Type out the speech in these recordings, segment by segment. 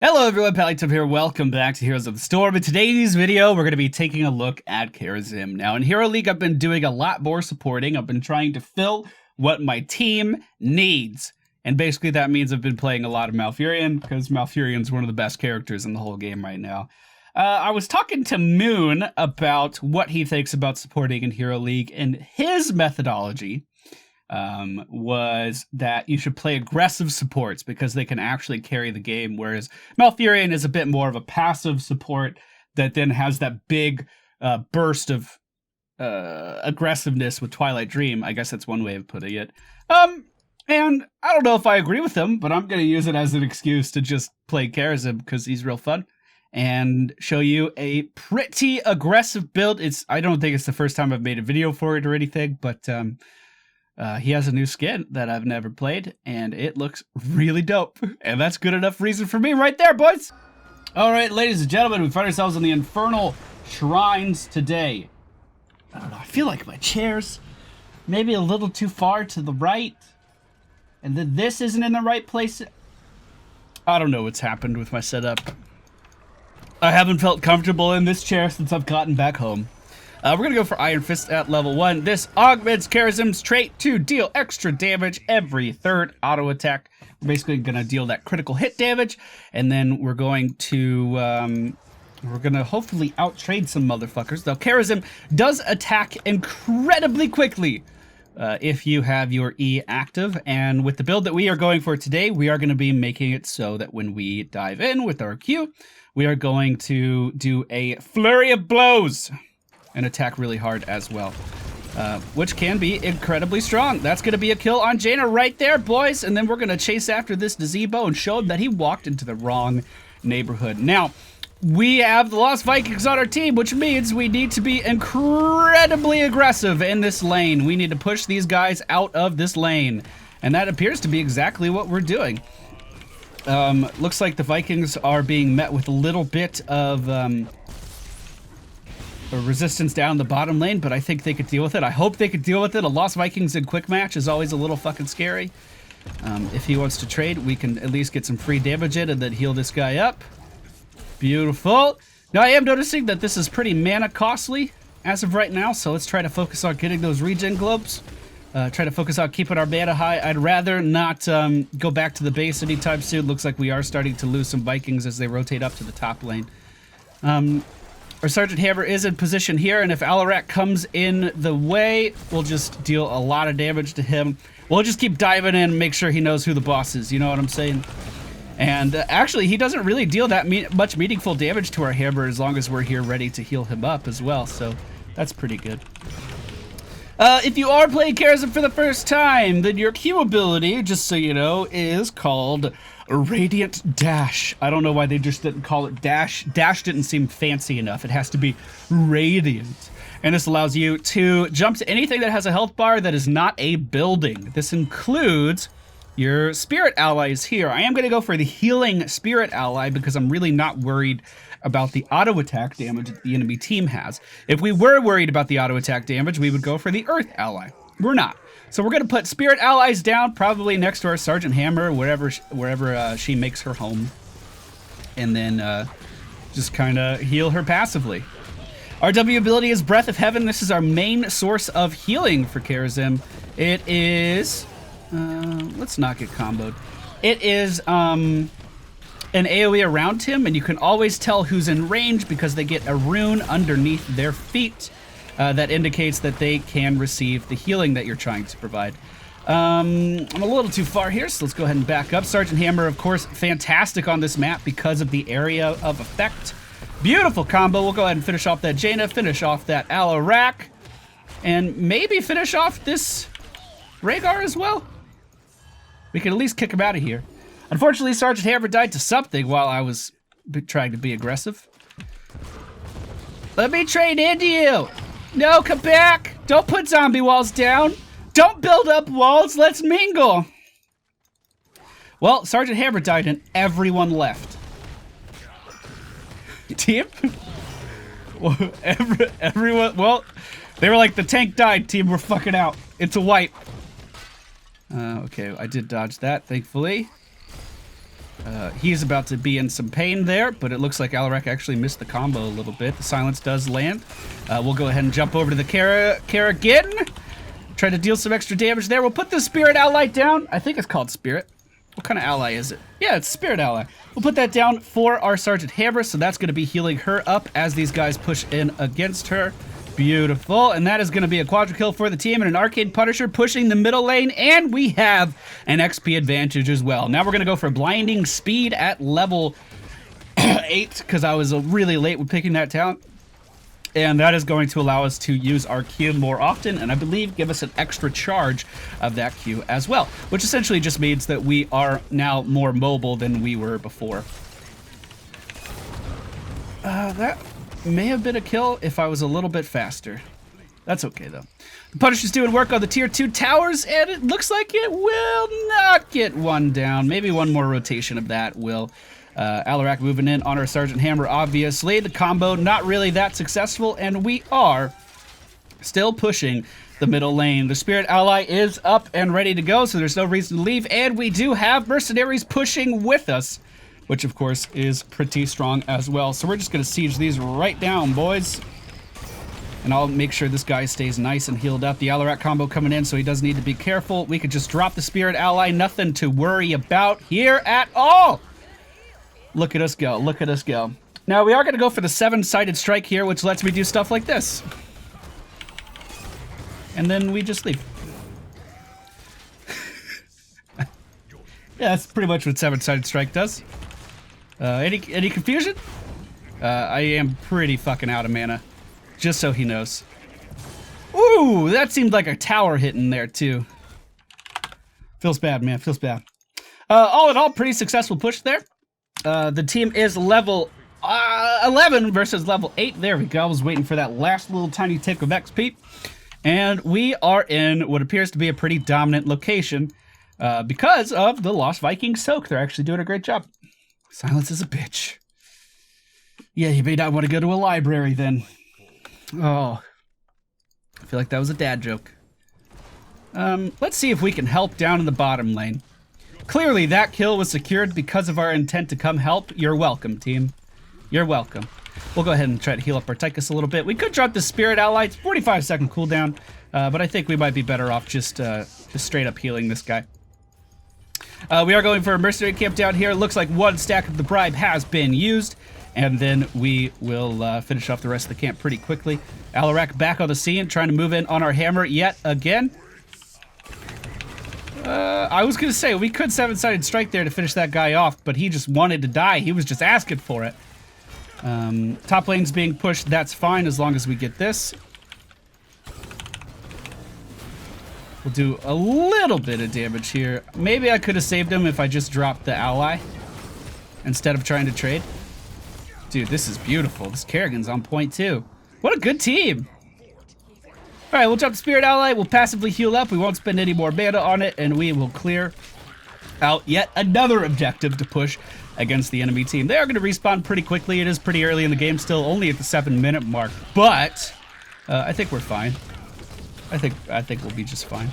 Hello everyone, Pallytub here. Welcome back to Heroes of the Storm. In today's video, we're going to be taking a look at Kharazim. Now, in Hero League, I've been doing a lot more supporting. I've been trying to fill what my team needs. And basically that means I've been playing a lot of Malfurion, because Malfurion's one of the best characters in the whole game right now. I was talking to Moon about what he thinks about supporting in Hero League, and his methodology was that you should play aggressive supports because they can actually carry the game, whereas Malfurion is a bit more of a passive support that then has that big burst of aggressiveness with Twilight Dream. I guess that's one way of putting it. And I don't know if I agree with him, but I'm going to use it as an excuse to just play Kharazim because he's real fun and show you a pretty aggressive build. I don't think it's the first time I've made a video for it or anything, but he has a new skin that I've never played, and it looks really dope. And that's good enough reason for me right there, boys. All right, ladies and gentlemen, we find ourselves in the Infernal Shrines today. I don't know, I feel like my chair's maybe a little too far to the right, and then this isn't in the right place. I don't know what's happened with my setup. I haven't felt comfortable in this chair since I've gotten back home. We're going to go for Iron Fist at level 1. This augments Kharazim's trait to deal extra damage every third auto attack. We're basically going to deal that critical hit damage, and then we're going to hopefully out-trade some motherfuckers. Though Kharazim does attack incredibly quickly if you have your E active, and with the build that we are going for today, we are going to be making it so that when we dive in with our Q, we are going to do a flurry of blows and attack really hard as well, which can be incredibly strong. That's going to be a kill on Jaina right there, boys, and then we're going to chase after this Gazebo and show him that he walked into the wrong neighborhood. Now, we have the Lost Vikings on our team, which means we need to be incredibly aggressive in this lane. We need to push these guys out of this lane, and that appears to be exactly what we're doing. Looks like the Vikings are being met with a little bit of resistance down the bottom lane, but I think they could deal with it. I hope they could deal with it. A Lost Vikings in quick match is always a little fucking scary. If he wants to trade, we can at least get some free damage in and then heal this guy up. Beautiful. Now, I am noticing that this is pretty mana costly as of right now, so let's try to focus on getting those regen globes. Try to focus on keeping our mana high. I'd rather not go back to the base anytime soon. Looks like we are starting to lose some Vikings as they rotate up to the top lane. Our Sergeant Hammer is in position here, and if Alarak comes in the way, we'll just deal a lot of damage to him. We'll just keep diving in and make sure he knows who the boss is, you know what I'm saying? And actually, he doesn't really deal that much meaningful damage to our Hammer as long as we're here ready to heal him up as well, so that's pretty good. If you are playing Kharazim for the first time, then your Q ability, just so you know, is called Radiant Dash. I don't know why they just didn't call it Dash. Dash didn't seem fancy enough. It has to be Radiant. And this allows you to jump to anything that has a health bar that is not a building. This includes your spirit allies here. I am going to go for the healing spirit ally because I'm really not worried about the auto attack damage that the enemy team has. If we were worried about the auto attack damage, we would go for the earth ally. We're not. So we're going to put spirit allies down, probably next to our Sergeant Hammer, wherever she makes her home. And then just kind of heal her passively. Our W ability is Breath of Heaven. This is our main source of healing for Kharazim. It is... let's not get comboed. It is an AoE around him, and you can always tell who's in range because they get a rune underneath their feet that indicates that they can receive the healing that you're trying to provide. I'm a little too far here, so let's go ahead and back up. Sergeant Hammer, of course, fantastic on this map because of the area of effect. Beautiful combo. We'll go ahead and finish off that Jaina, finish off that Alarak, and maybe finish off this Rhaegar as well. We can at least kick him out of here. Unfortunately, Sergeant Hammer died to something while I was trying to be aggressive. Let me trade into you. No, come back. Don't put zombie walls down. Don't build up walls. Let's mingle. Well, Sergeant Hammer died and everyone left. Team? Everyone, well, they were like, the tank died, team, we're fucking out. It's a wipe. Okay, I did dodge that, thankfully. He's about to be in some pain there, but it looks like Alarak actually missed the combo a little bit. The silence does land. We'll go ahead and jump over to the Kharazim. Try to deal some extra damage there. We'll put the Spirit Ally down. I think it's called Spirit. What kind of ally is it? Yeah, it's Spirit Ally. We'll put that down for our Sergeant Hammer, so that's going to be healing her up as these guys push in against her. Beautiful, and that is going to be a quadra kill for the team and an Arcade Punisher pushing the middle lane, and we have an XP advantage as well. Now we're going to go for Blinding Speed at level 8, because I was really late with picking that talent. And that is going to allow us to use our Q more often, and I believe give us an extra charge of that Q as well, which essentially just means that we are now more mobile than we were before. That may have been a kill if I was a little bit faster. That's okay, though. The Punisher's doing work on the tier 2 towers, and it looks like it will not get one down. Maybe one more rotation of that will. Alarak moving in on our Sergeant Hammer, obviously. The combo not really that successful, and we are still pushing the middle lane. The Spirit Ally is up and ready to go, so there's no reason to leave, and we do have mercenaries pushing with us, which of course is pretty strong as well. So we're just going to siege these right down, boys. And I'll make sure this guy stays nice and healed up. The Alarak combo coming in, so he does need to be careful. We could just drop the Spirit Ally. Nothing to worry about here at all. Look at us go. Look at us go. Now, we are going to go for the 7-sided strike here, which lets me do stuff like this. And then we just leave. Yeah, that's pretty much what 7-sided strike does. Any confusion? I am pretty fucking out of mana. Just so he knows. Ooh, that seemed like a tower hitting there, too. Feels bad, man. Feels bad. All in all, pretty successful push there. The team is level 11 versus level 8. There we go. I was waiting for that last little tiny tick of XP. And we are in what appears to be a pretty dominant location because of the Lost Viking Soak. They're actually doing a great job. Silence is a bitch. Yeah, you may not want to go to a library then. Oh, I feel like that was a dad joke. Let's see if we can help down in the bottom lane. Clearly, that kill was secured because of our intent to come help. You're welcome, team. You're welcome. We'll go ahead and try to heal up our Tychus a little bit. We could drop the Spirit Ally. It's 45-second cooldown, but I think we might be better off just straight up healing this guy. We are going for a mercenary camp down here. Looks like one stack of the bribe has been used, and then we will finish off the rest of the camp pretty quickly. Alarak back on the scene, trying to move in on our hammer yet again. I was going to say, we could 7-sided strike there to finish that guy off, but he just wanted to die. He was just asking for it. Top lane's being pushed. That's fine as long as we get this. We'll do a little bit of damage here. Maybe I could have saved him if I just dropped the ally instead of trying to trade. Dude, this is beautiful. This Kerrigan's on point too. What a good team. All right, we'll drop the Spirit Ally. We'll passively heal up. We won't spend any more mana on it, and we will clear out yet another objective to push against the enemy team. They are going to respawn pretty quickly. It is pretty early in the game still, only at the 7-minute mark, but I think we're fine. I think we'll be just fine.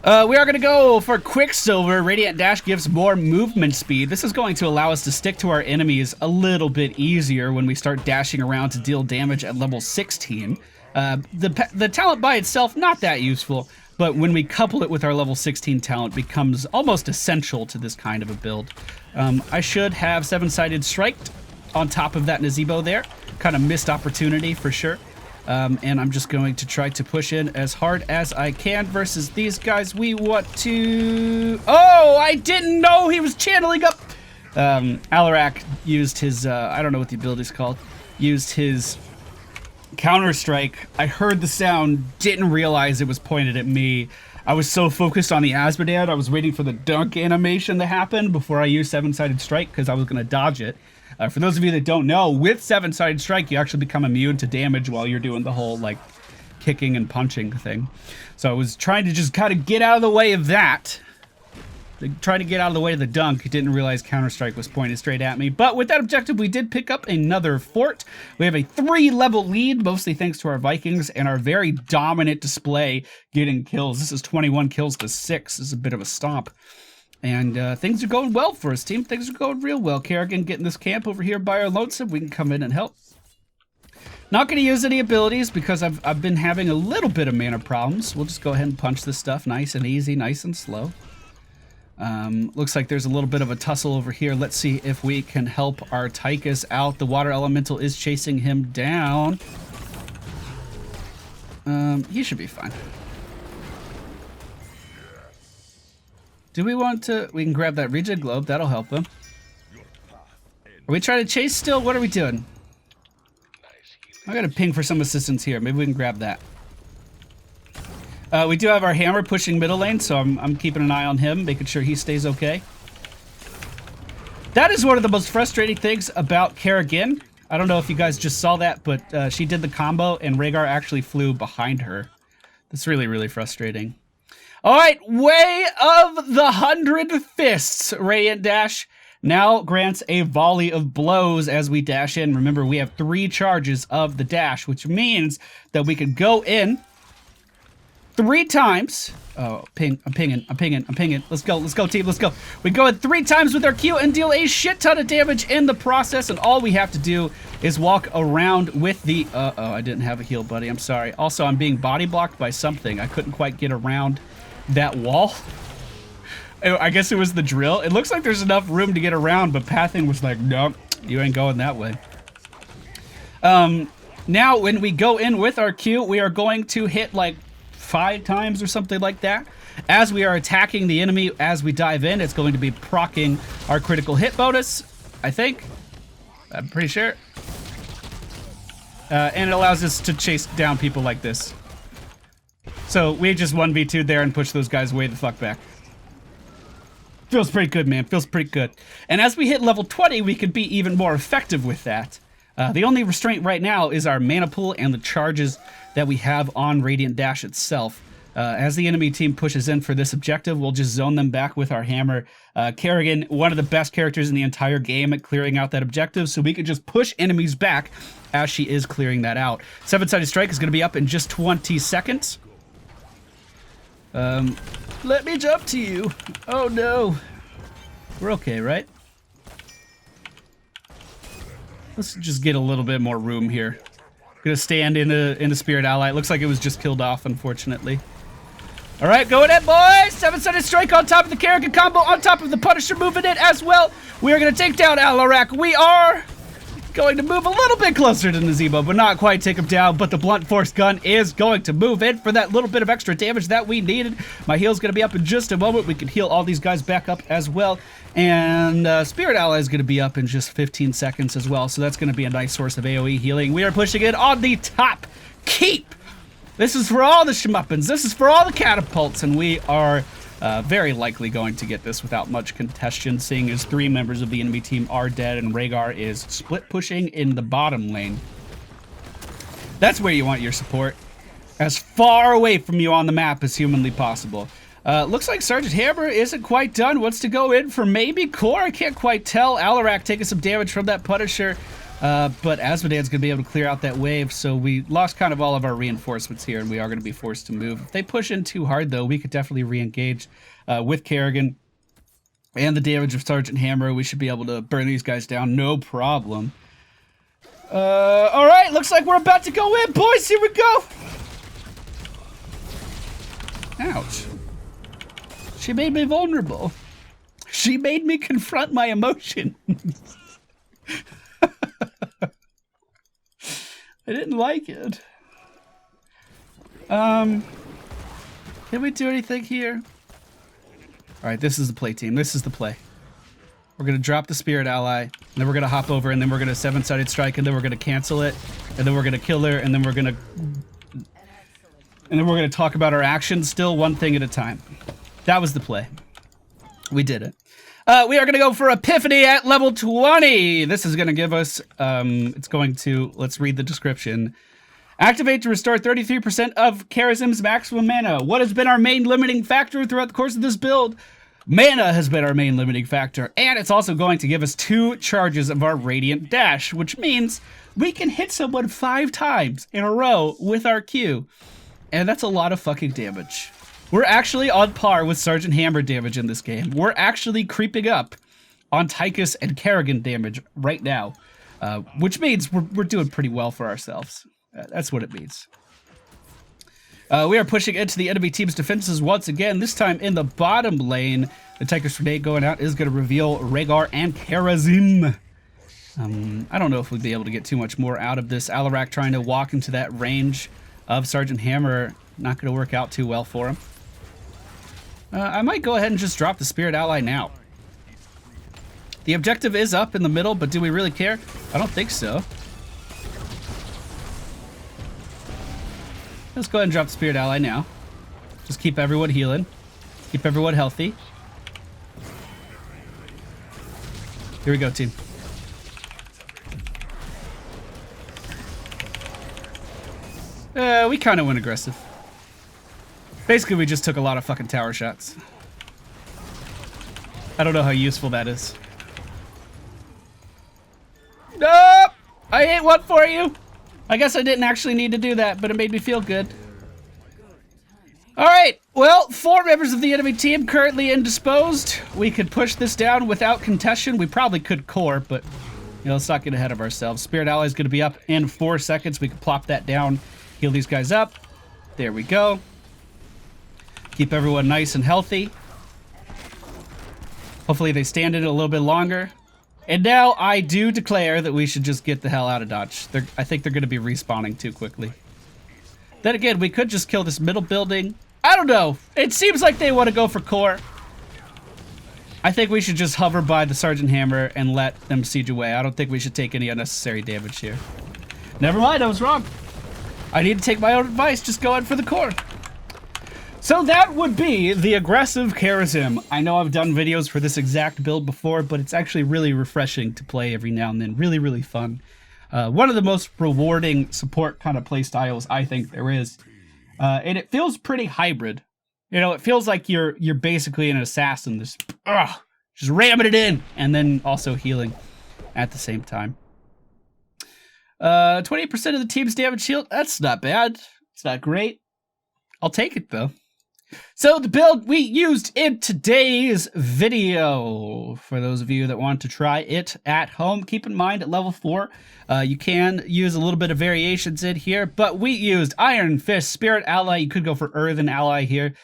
We are going to go for Quicksilver. Radiant Dash gives more movement speed. This is going to allow us to stick to our enemies a little bit easier when we start dashing around to deal damage at level 16. The talent by itself, not that useful, but when we couple it with our level 16 talent, becomes almost essential to this kind of a build. I should have 7-sided striked on top of that Nazebo there. Kind of missed opportunity for sure. And I'm just going to try to push in as hard as I can versus these guys. We want to... Oh, I didn't know he was channeling up. Alarak used his, I don't know what the ability's called, used his Counter-Strike. I heard the sound, didn't realize it was pointed at me. I was so focused on the Asmodad, I was waiting for the dunk animation to happen before I used 7-sided strike because I was going to dodge it. For those of you that don't know, with 7-sided strike, you actually become immune to damage while you're doing the whole, like, kicking and punching thing. So I was trying to just kind of get out of the way of that. Trying to get out of the way of the dunk. Didn't realize Counter-Strike was pointed straight at me. But with that objective, we did pick up another fort. We have a 3-level lead, mostly thanks to our Vikings and our very dominant display getting kills. This is 21 kills to 6. This is a bit of a stomp. And things are going well for us, team. Things are going real well. Kerrigan getting this camp over here by our lonesome. We can come in and help. Not going to use any abilities because I've been having a little bit of mana problems. We'll just go ahead and punch this stuff nice and easy, nice and slow. Looks like there's a little bit of a tussle over here. Let's see if we can help our Tychus out. The water elemental is chasing him down. He should be fine. Do we want to... We can grab that Regen Globe. That'll help him. Are we trying to chase still? What are we doing? I got to ping for some assistance here. Maybe we can grab that. We do have our hammer pushing middle lane, so I'm keeping an eye on him, making sure he stays okay. That is one of the most frustrating things about Kerrigan. I don't know if you guys just saw that, but she did the combo, and Rhaegar actually flew behind her. That's really, really frustrating. All right, Way of the 100 Fists, Radiant Dash. Now grants a volley of blows as we dash in. Remember, we have 3 charges of the dash, which means that we could go in 3 times. Oh, I'm pinging. Let's go, team, let's go. We go in 3 times with our Q and deal a shit ton of damage in the process, and all we have to do is walk around with the... Uh-oh, I didn't have a heal, buddy. I'm sorry. Also, I'm being body blocked by something. I couldn't quite get around that wall. I guess it was the drill. It looks like there's enough room to get around, but Pathing was like, nope, you ain't going that way. Now, when we go in with our Q, we are going to hit like 5 times or something like that. As we are attacking the enemy, as we dive in, it's going to be proccing our critical hit bonus, I think. I'm pretty sure. And it allows us to chase down people like this. So we just 1v2 there and push those guys way the fuck back. Feels pretty good, man. Feels pretty good. And as we hit level 20, we could be even more effective with that. The only restraint right now is our mana pool and the charges that we have on Radiant Dash itself. As the enemy team pushes in for this objective, we'll just zone them back with our hammer. Kerrigan, one of the best characters in the entire game at clearing out that objective, so we could just push enemies back as she is clearing that out. 7-sided strike is going to be up in just 20 seconds. Let me jump to you. Oh no. We're okay, right? Let's just get a little bit more room here. Gonna stand in the Spirit Ally. It looks like it was just killed off, unfortunately. All right, going in, boys. 7-sided strike on top of the Kerrigan combo, on top of the Punisher moving in as well. We are gonna take down Alarak. We are going to move a little bit closer to Nazebo, but not quite take him down. But the blunt force gun is going to move in for that little bit of extra damage that we needed. My heal's going to be up in just a moment. We can heal all these guys back up as well. And Spirit Ally is going to be up in just 15 seconds as well. So that's going to be a nice source of AoE healing. We are pushing it on the top keep. This is for all the shmuppins. This is for all the catapults. And we are very likely going to get this without much contention, seeing as 3 members of the enemy team are dead and Rhaegar is split pushing in the bottom lane. That's where you want your support. As far away from you on the map as humanly possible. Looks like Sergeant Hammer isn't quite done. Wants to go in for maybe core. I can't quite tell. Alarak taking some damage from that Punisher. But Asmodean's going to be able to clear out that wave, so we lost kind of all of our reinforcements here, and we are going to be forced to move. If they push in too hard, though, we could definitely re-engage with Kerrigan. And the damage of Sergeant Hammer, we should be able to burn these guys down, no problem. All right, looks like we're about to go in, boys. Here we go. Ouch. She made me vulnerable. She made me confront my emotions. I didn't like it. Can we do anything here? All right, this is the play, team. This is the play. We're going to drop the Spirit Ally, and then we're going to hop over, and then we're going to 7-sided strike, and then we're going to cancel it, and then we're going to kill her, and then we're going to talk about our actions, still one thing at a time. That was the play. We did it. We are going to go for Epiphany at level 20. This is going to give us, it's going to, let's read the description. Activate to restore 33% of Kharazim's maximum mana. What has been our main limiting factor throughout the course of this build? Mana has been our main limiting factor, and it's also going to give us 2 charges of our Radiant Dash, which means we can hit someone 5 times in a row with our Q. And that's a lot of fucking damage. We're actually on par with Sergeant Hammer damage in this game. We're actually creeping up on Tychus and Kerrigan damage right now, which means we're doing pretty well for ourselves. That's what it means. We are pushing into the enemy team's defenses once again, this time in the bottom lane. The Tychus grenade going out is going to reveal Rhaegar and Kharazim. I don't know if we'll be able to get too much more out of this. Alarak trying to walk into that range of Sergeant Hammer. Not going to work out too well for him. I might go ahead and just drop the Spirit Ally now. The objective is up in the middle, but do we really care? I don't think so. Let's go ahead and drop the Spirit Ally now. Just keep everyone healing. Keep everyone healthy. Here we go, team. We kind of went aggressive. Basically, we just took a lot of fucking tower shots. I don't know how useful that is. Nope! I hit one for you! I guess I didn't actually need to do that, but it made me feel good. Alright, well, 4 members of the enemy team currently indisposed. We could push this down without contention. We probably could core, but you know, let's not get ahead of ourselves. Spirit Ally is going to be up in 4 seconds. We can plop that down, heal these guys up. There we go. Keep everyone nice and healthy. Hopefully they stand in it a little bit longer. And now I do declare that we should just get the hell out of Dodge. I think they're going to be respawning too quickly. Then again, we could just kill this middle building. I don't know. It seems like they want to go for core. I think we should just hover by the Sergeant Hammer and let them siege away. I don't think we should take any unnecessary damage here. Never mind, I was wrong. I need to take my own advice. Just go in for the core. So that would be the aggressive Kharazim. I know I've done videos for this exact build before, but it's actually really refreshing to play every now and then. Really, really fun. One of the most rewarding support kind of play styles I think there is. And it feels pretty hybrid. You know, it feels like you're basically an assassin, just ramming it in, and then also healing at the same time. 20% of the team's damage shield, that's not bad. It's not great. I'll take it though. So the build we used in today's video, for those of you that want to try it at home, keep in mind at level 4, you can use a little bit of variations in here, but we used Iron Fist, Spirit Ally, you could go for Earthen Ally here,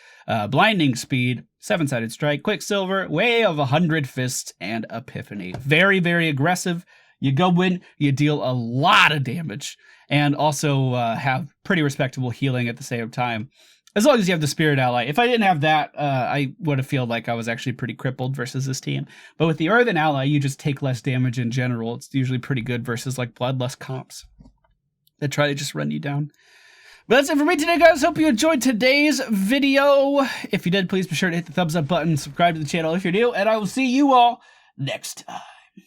Blinding Speed, 7-sided Strike, Quicksilver, Way of 100 Fists, and Epiphany. Very, very aggressive. You go in, you deal a lot of damage, and also have pretty respectable healing at the same time. As long as you have the Spirit Ally. If I didn't have that, I would have felt like I was actually pretty crippled versus this team. But with the Earthen Ally, you just take less damage in general. It's usually pretty good versus like Bloodlust comps that try to just run you down. But that's it for me today, guys. Hope you enjoyed today's video. If you did, please be sure to hit the thumbs up button, subscribe to the channel if you're new, and I will see you all next time.